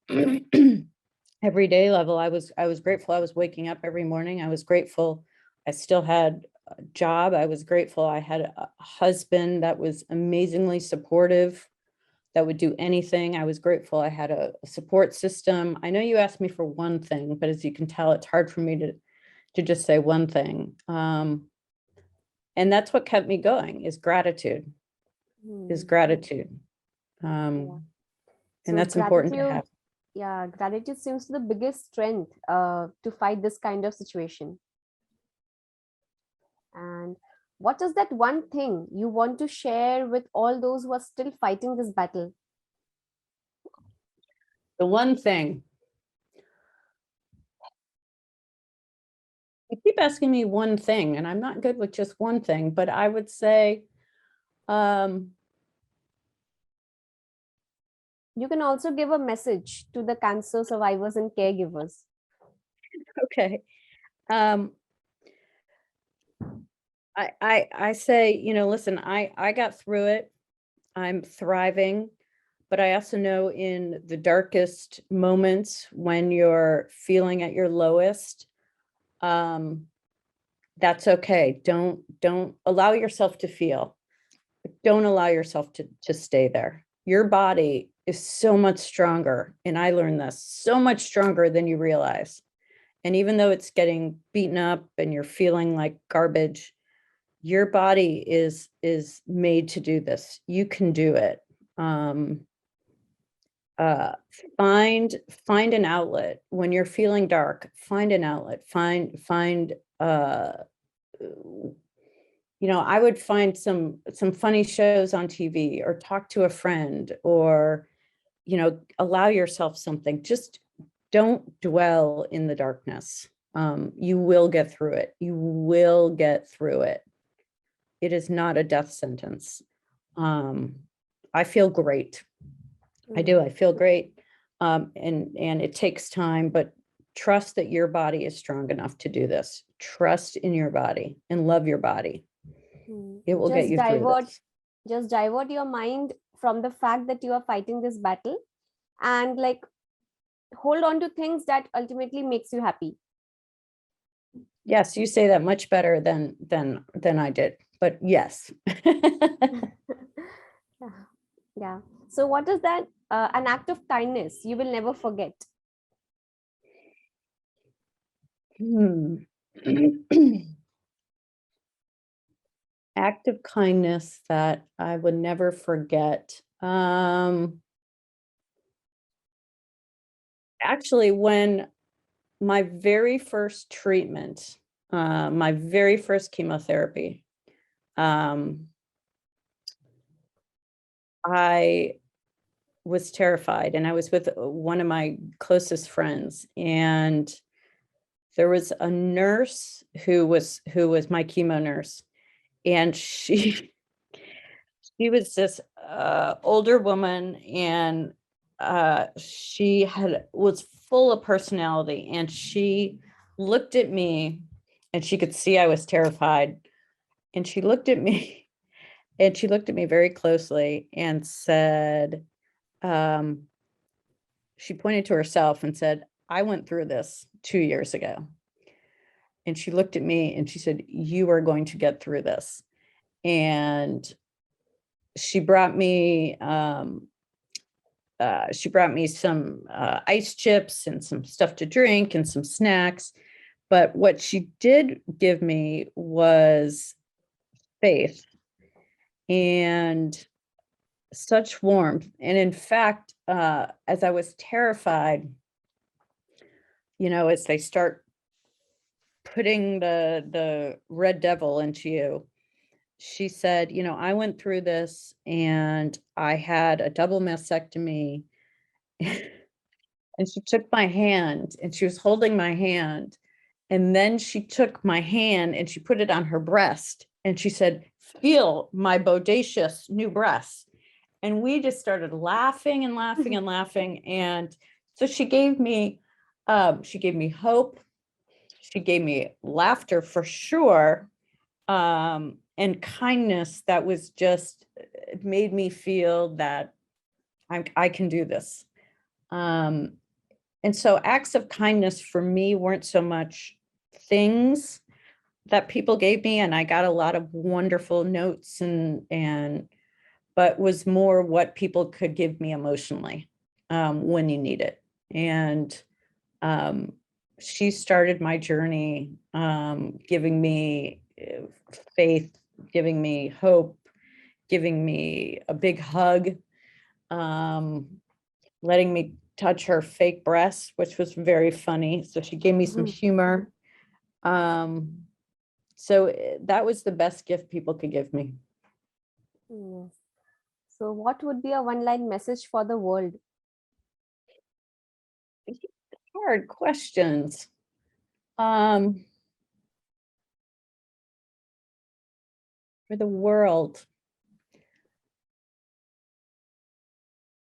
S2: everyday level, I was grateful I was waking up every morning. I was grateful I still had a job. I was grateful I had a husband that was amazingly supportive, that would do anything. I was grateful I had a support system. I know you asked me for one thing, but as you can tell, it's hard for me to just say one thing. And that's what kept me going, is gratitude, is gratitude.
S1: Yeah.
S2: And
S1: So
S2: that's important to
S1: gratitude,
S2: have.
S1: yeah, gratitude seems the biggest strength to fight this kind of situation. And what is that one thing you want to share with all those who are still fighting this battle?
S2: The one thing, you keep asking me one thing, and I'm not good with just one thing, but I would say,
S1: You can also give a message to the cancer survivors and caregivers.
S2: okay. I say, listen, I got through it. I'm thriving, but I also know in the darkest moments, when you're feeling at your lowest, that's okay. Don't allow yourself to feel. Don't allow yourself to stay there. Your body is so much stronger, and I learned this, so much stronger than you realize. And even though it's getting beaten up and you're feeling like garbage, your body is made to do this. You can do it. Uh, find an outlet when you're feeling dark. Find an outlet. Find I would find some funny shows on TV or talk to a friend or, allow yourself something. Just don't dwell in the darkness. You will get through it. You will get through it. It is not a death sentence. I feel great. I do. I feel great. And it takes time, but trust that your body is strong enough to do this. Trust in your body and love your body. It will get you through this.
S1: Just divert your mind from the fact that you are fighting this battle, and like hold on to things that ultimately makes you happy.
S2: Yes, you say that much better than I did, but yes.
S1: Yeah. So what is that? An act of kindness you will never forget.
S2: Act of kindness that I would never forget. Actually, when my very first treatment, my very first chemotherapy, I was terrified, and I was with one of my closest friends, and there was a nurse who was my chemo nurse, and she was this older woman, and she was full of personality, and she looked at me, and she could see I was terrified, and she looked at me and she looked at me very closely and said, she pointed to herself and said, I went through this 2 years ago. And she looked at me and she said, you are going to get through this. And she brought me some ice chips and some stuff to drink and some snacks. But what she did give me was faith and such warmth. And in fact, as I was terrified, as they start putting the red devil into you, she said, I went through this and I had a double mastectomy. And she took my hand and she was holding my hand. And then she took my hand and she put it on her breast. And she said, feel my bodacious new breasts. And we just started laughing and laughing and laughing. And so she gave me hope. She gave me laughter for sure. And kindness that was just, it made me feel that I can do this. And so acts of kindness for me weren't so much things that people gave me, and I got a lot of wonderful notes but was more what people could give me emotionally when you need it. And she started my journey, giving me faith, giving me hope, giving me a big hug, letting me touch her fake breasts, which was very funny. So she gave me some humor. So that was the best gift people could give me.
S1: Yes. So what would be a one-line message for the world?
S2: Hard questions. For the world.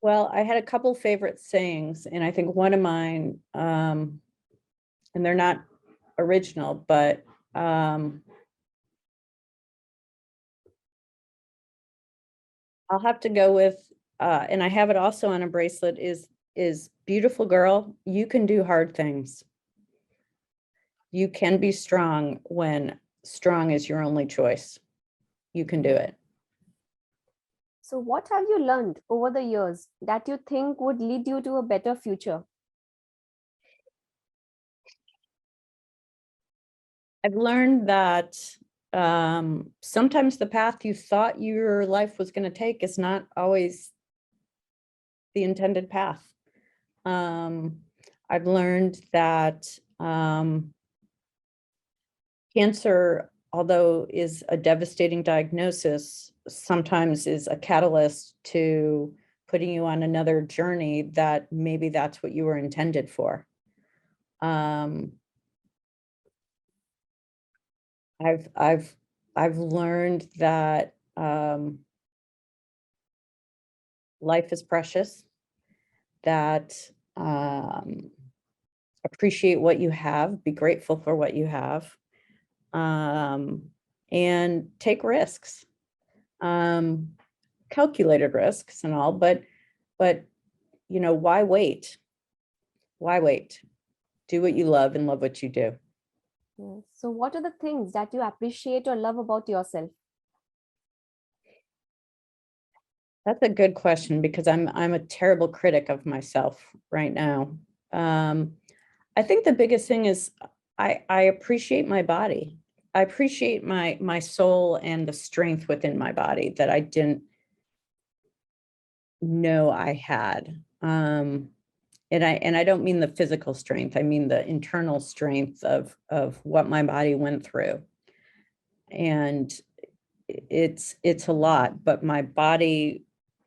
S2: Well, I had a couple favorite sayings, and I think one of mine, and they're not original, but I'll have to go with, and I have it also on a bracelet, is beautiful girl, you can do hard things. You can be strong when strong is your only choice. You can do it.
S1: So what have you learned over the years that you think would lead you to a better future?
S2: I've learned that sometimes the path you thought your life was going to take is not always the intended path. I've learned that cancer although is a devastating diagnosis, sometimes is a catalyst to putting you on another journey that maybe that's what you were intended for. I've learned that life is precious, that appreciate what you have, be grateful for what you have, and take risks, calculated risks and all, but you know, why wait? Why wait? Do what you love and love what you do.
S1: Yes. So, what are the things that you appreciate or love about yourself?
S2: That's a good question because I'm a terrible critic of myself right now. I think the biggest thing is I appreciate my body. I appreciate my soul and the strength within my body that I didn't know I had. And I don't mean the physical strength. I mean the internal strength of what my body went through. And it's a lot, but my body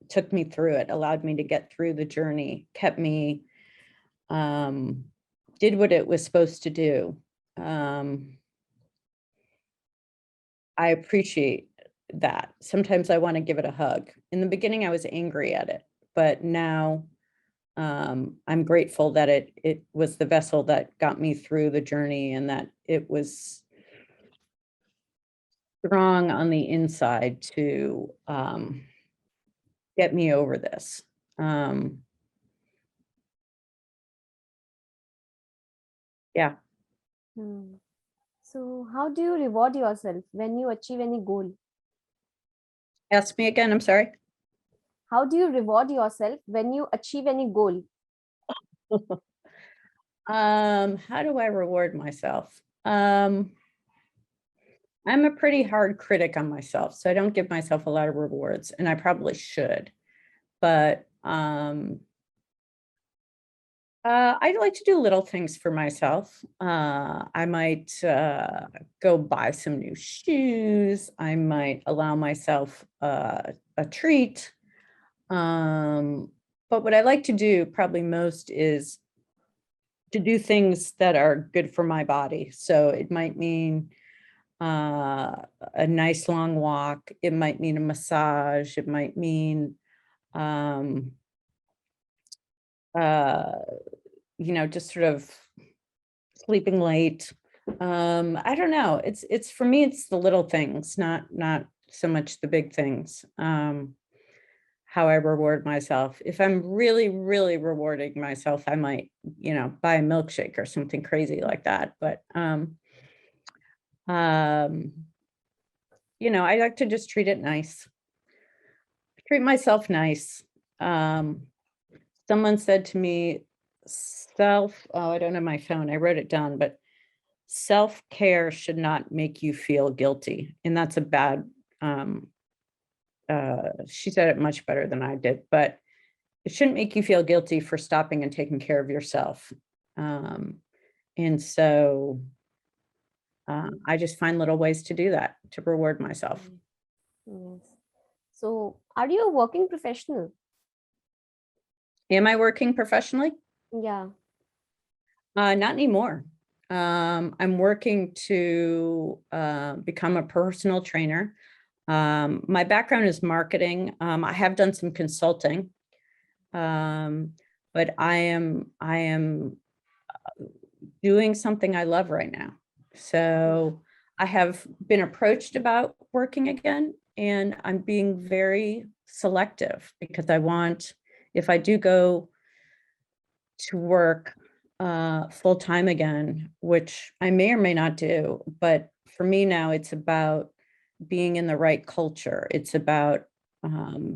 S2: took me through it, allowed me to get through the journey, kept me, did what it was supposed to do. I appreciate that. Sometimes I want to give it a hug. In the beginning, I was angry at it, but now I'm grateful that it was the vessel that got me through the journey and that it was strong on the inside to get me over this. Yeah.
S1: Hmm. So, how do you reward yourself when you achieve any goal?
S2: Ask me again. I'm sorry.
S1: How do you reward yourself when you achieve any goal?
S2: How do I reward myself? I'm a pretty hard critic on myself, so I don't give myself a lot of rewards, and I probably should. But I'd like to do little things for myself. I might go buy some new shoes. I might allow myself a treat. But what I like to do probably most is to do things that are good for my body. So it might mean a nice long walk. It might mean a massage. It might mean, uh, you know, just sort of sleeping late. I don't know. It's for me, it's the little things, not so much the big things. How I reward myself. If I'm really, really rewarding myself, I might, you know, buy a milkshake or something crazy like that. But you know, I like to just treat it nice. Treat myself nice. Someone said to me, oh, I don't have my phone. I wrote it down, but self-care should not make you feel guilty. And that's a bad, she said it much better than I did, but it shouldn't make you feel guilty for stopping and taking care of yourself. And so I just find little ways to do that, to reward myself.
S1: Yes. So, are you a working professional?
S2: Am I working professionally?
S1: Yeah.
S2: Not anymore. I'm working to become a personal trainer. My background is marketing. I have done some consulting, but I am doing something I love right now. So I have been approached about working again, and I'm being very selective because I want, if I do go to work full time again, which I may or may not do, but for me now, it's about being in the right culture. It's about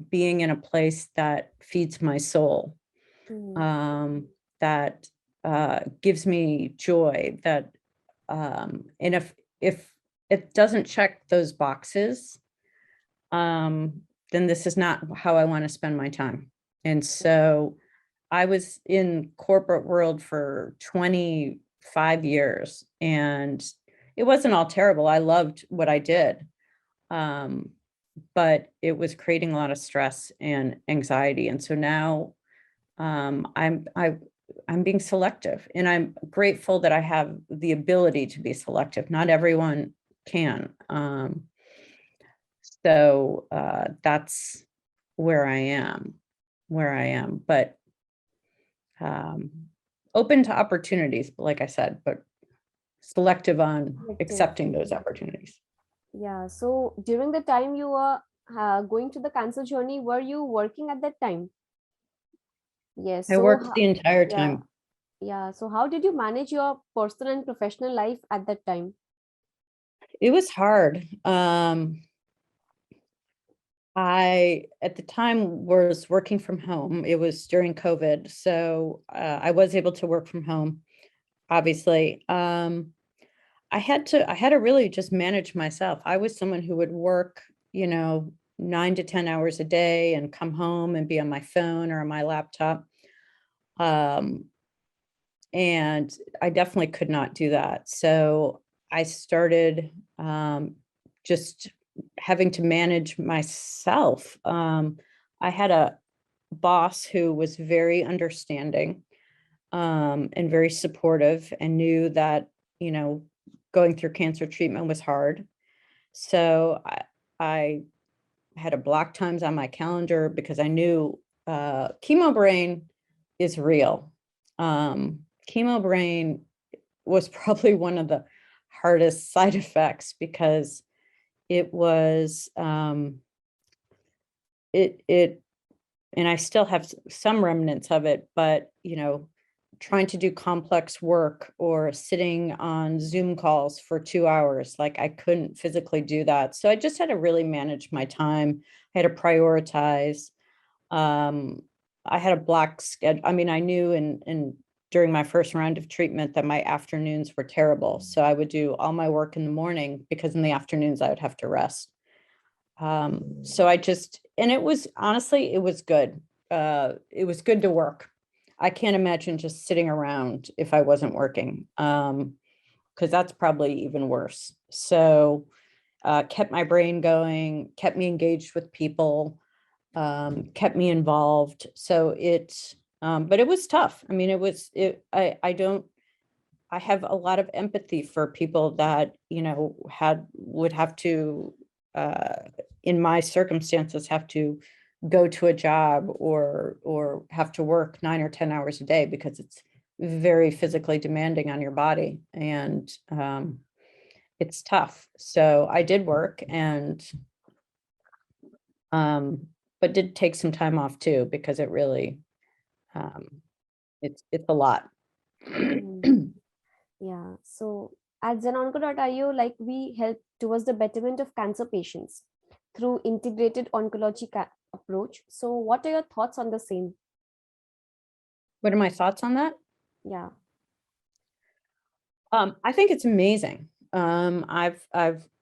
S2: being in a place that feeds my soul, that gives me joy. That and if it doesn't check those boxes, then this is not how I want to spend my time. And so I was in corporate world for 25 years, and it wasn't all terrible. I loved what I did. But it was creating a lot of stress and anxiety. And so now I'm being selective, and I'm grateful that I have the ability to be selective. Not everyone can. So that's where I am, but open to opportunities, like I said, but selective on
S1: Selective.
S2: accepting those opportunities.
S1: Yeah. So during the time you were going to the cancer journey, were you working at that time? Yes.
S2: I
S1: So,
S2: worked the entire
S1: yeah.
S2: time.
S1: Yeah. So how did you manage your personal and professional life at that time?
S2: It was hard. I, at the time, was working from home. It was during COVID, so I was able to work from home, obviously. I had to really just manage myself. I was someone who would work, 9 to 10 hours a day and come home and be on my phone or on my laptop. And I definitely could not do that. So I started just having to manage myself. I had a boss who was very understanding and very supportive, and knew that, going through cancer treatment was hard. So I had to block times on my calendar because I knew Chemo Brain is real. Chemo Brain was probably one of the hardest side effects, because it was it and I still have some remnants of it, but trying to do complex work or sitting on Zoom calls for 2 hours, like I couldn't physically do that. So I just had to really manage my time. I had to prioritize. I had a block schedule. I mean, I knew in during my first round of treatment that my afternoons were terrible. So I would do all my work in the morning, because in the afternoons I would have to rest. So and it was, honestly, it was good. It was good to work. I can't imagine just sitting around if I wasn't working, because that's probably even worse. So kept my brain going, kept me engaged with people, kept me involved. So but it was tough. I mean, I have a lot of empathy for people that, would have to, in my circumstances, have to go to a job or have to work 9 or 10 hours a day, because it's very physically demanding on your body, and it's tough. So I did work, and but did take some time off too, because it really, it's a lot.
S1: Mm. Yeah. So at zenonco.io, like we help towards the betterment of cancer patients through integrated oncology approach. So what are your thoughts on the same?
S2: What are my thoughts on that?
S1: Yeah.
S2: I think it's amazing. I've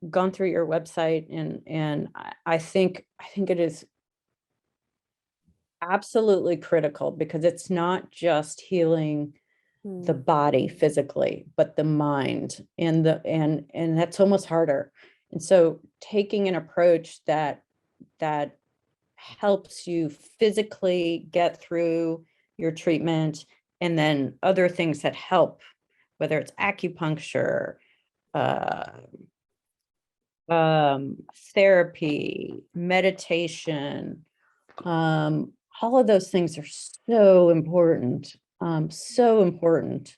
S2: gone through your website, and I think it is absolutely critical, because it's not just healing the body physically, but the mind, and and that's almost harder. And so taking an approach that helps you physically get through your treatment, and then other things that help, whether it's acupuncture, uh, therapy, meditation, all of those things are so important, so important.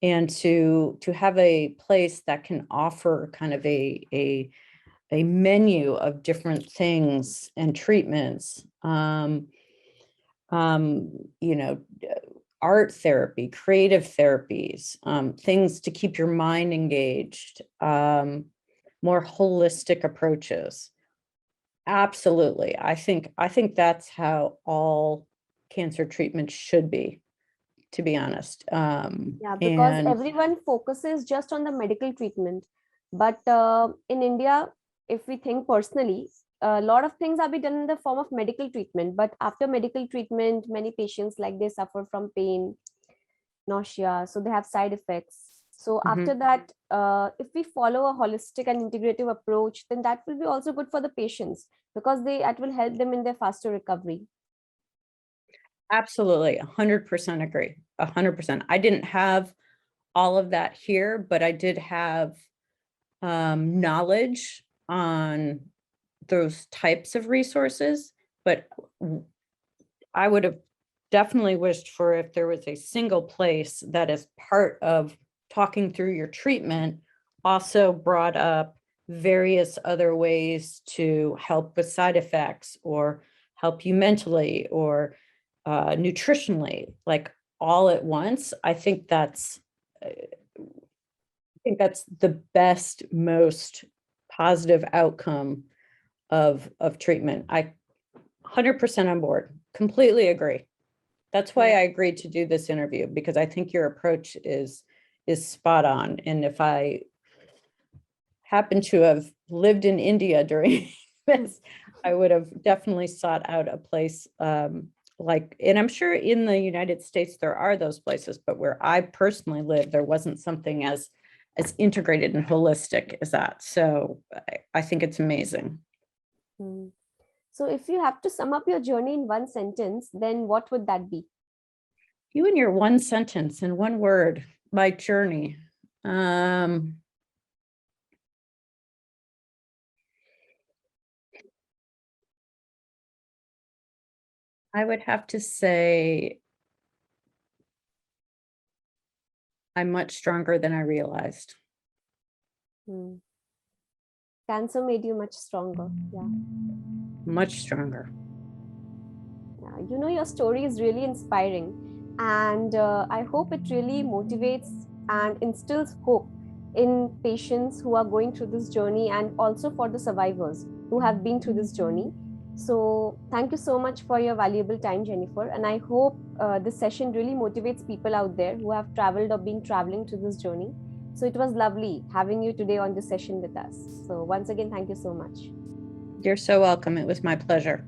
S2: And to have a place that can offer kind of a menu of different things and treatments, um, you know, art therapy, creative therapies, things to keep your mind engaged, more holistic approaches. Absolutely. I think that's how all cancer treatment should be, to be honest.
S1: Yeah, because
S2: And
S1: everyone focuses just on the medical treatment. But in India, if we think personally, a lot of things are be done in the form of medical treatment. But after medical treatment, many patients like they suffer from pain, nausea, so they have side effects. So after that, if we follow a holistic and integrative approach, then that will be also good for the patients, because that will help them in their faster recovery.
S2: Absolutely, 100% agree. 100%. I didn't have all of that here, but I did have knowledge on those types of resources. But I would have definitely wished for if there was a single place that is part of talking through your treatment also brought up various other ways to help with side effects or help you mentally or nutritionally, like all at once. I think that's the best, most positive outcome of treatment. I 100% on board, completely agree. That's why I agreed to do this interview, because I think your approach is spot on. And if I happen to have lived in India during this, I would have definitely sought out a place like, and I'm sure in the United States there are those places, but where I personally live, there wasn't something as integrated and holistic as that. So I think it's amazing.
S1: So if you have to sum up your journey in one sentence, then what would that be?
S2: You and your one sentence in one word, my journey. I would have to say I'm much stronger than I realized.
S1: Cancer made you much stronger. Yeah.
S2: Much stronger.
S1: Yeah. Your story is really inspiring. And I hope it really motivates and instills hope in patients who are going through this journey, and also for the survivors who have been through this journey. So thank you so much for your valuable time, Jennifer. And I hope this session really motivates people out there who have traveled or been traveling through this journey. So it was lovely having you today on this session with us. So once again, thank you so much.
S2: You're so welcome. It was my pleasure.